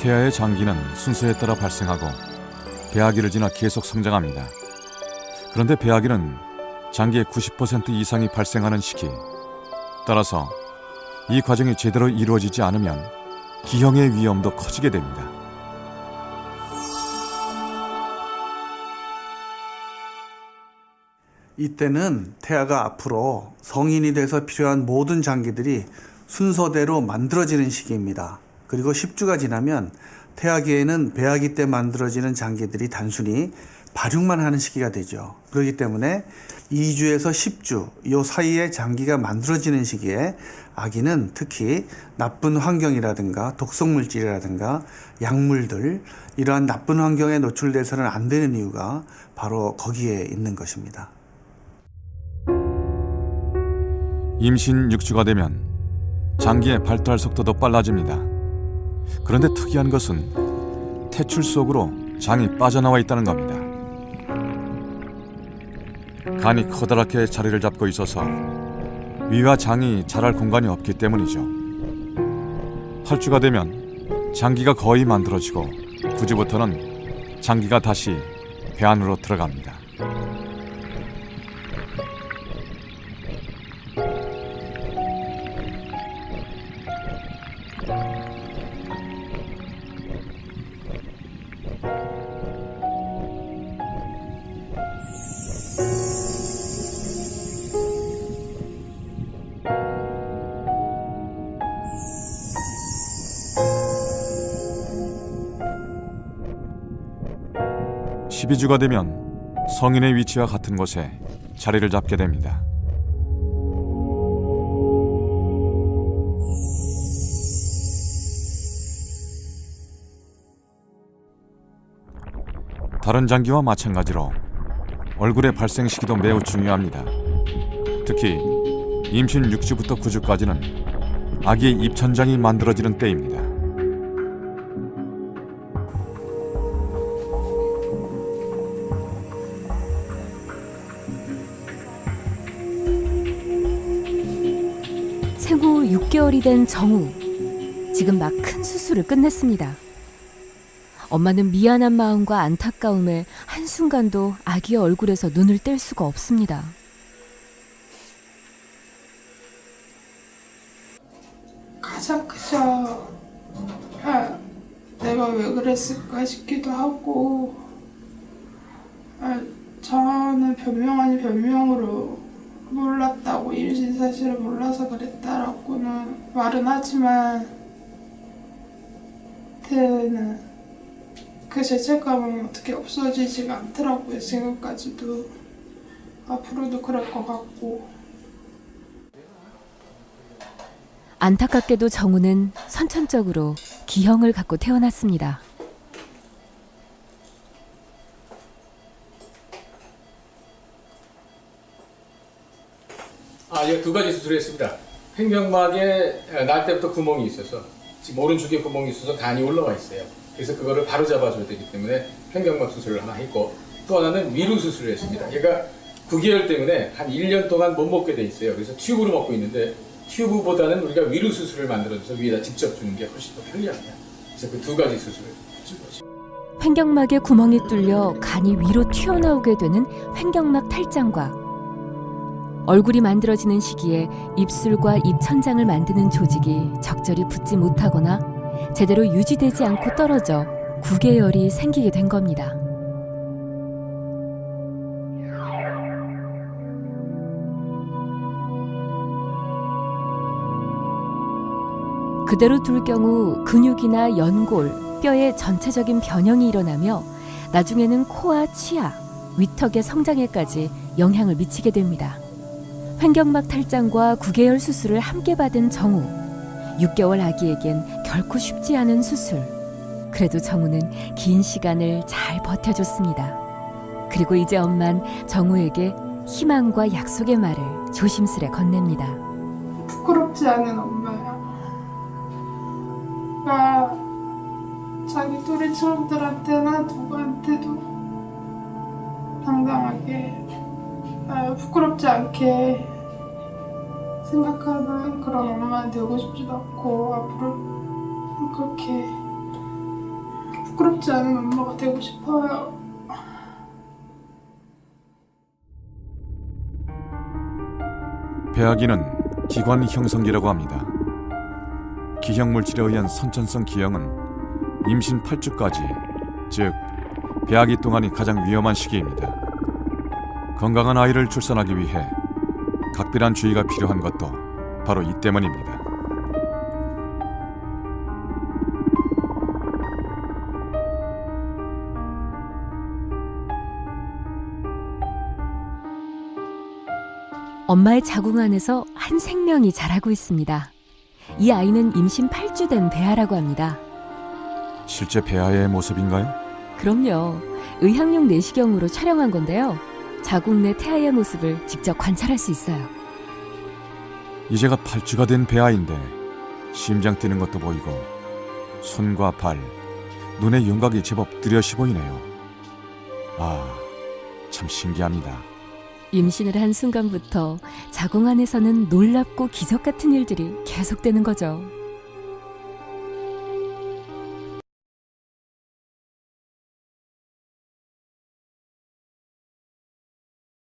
태아의 장기는 순서에 따라 발생하고 배아기를 지나 계속 성장합니다. 그런데 배아기는 장기의 90% 이상이 발생하는 시기, 따라서 이 과정이 제대로 이루어지지 않으면 기형의 위험도 커지게 됩니다. 이때는 태아가 앞으로 성인이 돼서 필요한 모든 장기들이 순서대로 만들어지는 시기입니다. 그리고 10주가 지나면 태아기에는 배아기 때 만들어지는 장기들이 단순히 발육만 하는 시기가 되죠. 그렇기 때문에 2주에서 10주 이 사이에 장기가 만들어지는 시기에 아기는 특히 나쁜 환경이라든가 독성물질이라든가 약물들, 이러한 나쁜 환경에 노출돼서는 안 되는 이유가 바로 거기에 있는 것입니다. 임신 6주가 되면 장기의 발달 속도도 빨라집니다. 그런데 특이한 것은 태출 속으로 장이 빠져나와 있다는 겁니다. 간이 커다랗게 자리를 잡고 있어서 위와 장이 자랄 공간이 없기 때문이죠. 8주가 되면 장기가 거의 만들어지고 9주부터는 장기가 다시 배 안으로 들어갑니다. 십 12주가 되면 성인의 위치와 같은 곳에 자리를 잡게 됩니다. 다른 장기와 마찬가지로 얼굴의 발생 시기도 매우 중요합니다. 특히 임신 6주부터 9주까지는 아기의 입천장이 만들어지는 때입니다. 생후 6개월이 된 정우. 지금 막 큰 수술을 끝냈습니다. 엄마는 미안한 마음과 안타까움에 한순간도 아기의 얼굴에서 눈을 뗄 수가 없습니다. 가장 크죠. 내가 왜 그랬을까 싶기도 하고, 저는 변명 아닌 변명으로 몰랐다고, 임신 사실을 몰라서 그랬다라고는 말은 하지만 그때는 그 죄책감은 어떻게 없어지지가 않더라고요. 지금까지도. 앞으로도 그럴 것 같고. 안타깝게도 정우는 선천적으로 기형을 갖고 태어났습니다. 제가 두 가지 수술을 했습니다. 횡격막에 날 때부터 구멍이 있어서, 지금 오른쪽에 구멍이 있어서 간이 올라와 있어요. 그래서 그거를 바로 잡아줘야 되기 때문에 횡격막 수술을 하나 했고, 또 하나는 위로 수술을 했습니다. 얘가 9개월 때문에 한 1년 동안 못 먹게 돼 있어요. 그래서 튜브로 먹고 있는데, 튜브보다는 우리가 위로 수술을 만들어줘서 위에다 직접 주는 게 훨씬 더 편리합니다. 그래서 그 두 가지 수술을 해준 거죠. 횡격막에 구멍이 뚫려 간이 위로 튀어나오게 되는 횡격막 탈장과 얼굴이 만들어지는 시기에 입술과 입천장을 만드는 조직이 적절히 붙지 못하거나 제대로 유지되지 않고 떨어져 구개열이 생기게 된 겁니다. 그대로 둘 경우 근육이나 연골, 뼈의 전체적인 변형이 일어나며 나중에는 코와 치아, 위턱의 성장에까지 영향을 미치게 됩니다. 횡격막 탈장과 구개열 수술을 함께 받은 정우. 6개월 아기에겐 결코 쉽지 않은 수술. 그래도 정우는 긴 시간을 잘 버텨줬습니다. 그리고 이제 엄만 정우에게 희망과 약속의 말을 조심스레 건넵니다. 부끄럽지 않은 엄마야. 그러니까 자기 또래 친구들한테나 누구한테도 당당하게 부끄럽지 않게 생각하는 그런 엄마는 되고 싶지도 않고, 앞으로 그렇게 부끄럽지 않은 엄마가 되고 싶어요. 배아기는 기관 형성기라고 합니다. 기형물질에 의한 선천성 기형은 임신 8주까지, 즉 배아기 동안이 가장 위험한 시기입니다. 건강한 아이를 출산하기 위해 각별한 주의가 필요한 것도 바로 이 때문입니다. 엄마의 자궁 안에서 한 생명이 자라고 있습니다. 이 아이는 임신 8주 된 배아라고 합니다. 실제 배아의 모습인가요? 그럼요. 의학용 내시경으로 촬영한 건데요. 자궁 내 태아의 모습을 직접 관찰할 수 있어요. 이제가 8주가 된 배아인데 심장 뛰는 것도 보이고 손과 발, 눈의 윤곽이 제법 뚜렷이 보이네요. 아, 참 신기합니다. 임신을 한 순간부터 자궁 안에서는 놀랍고 기적 같은 일들이 계속되는 거죠.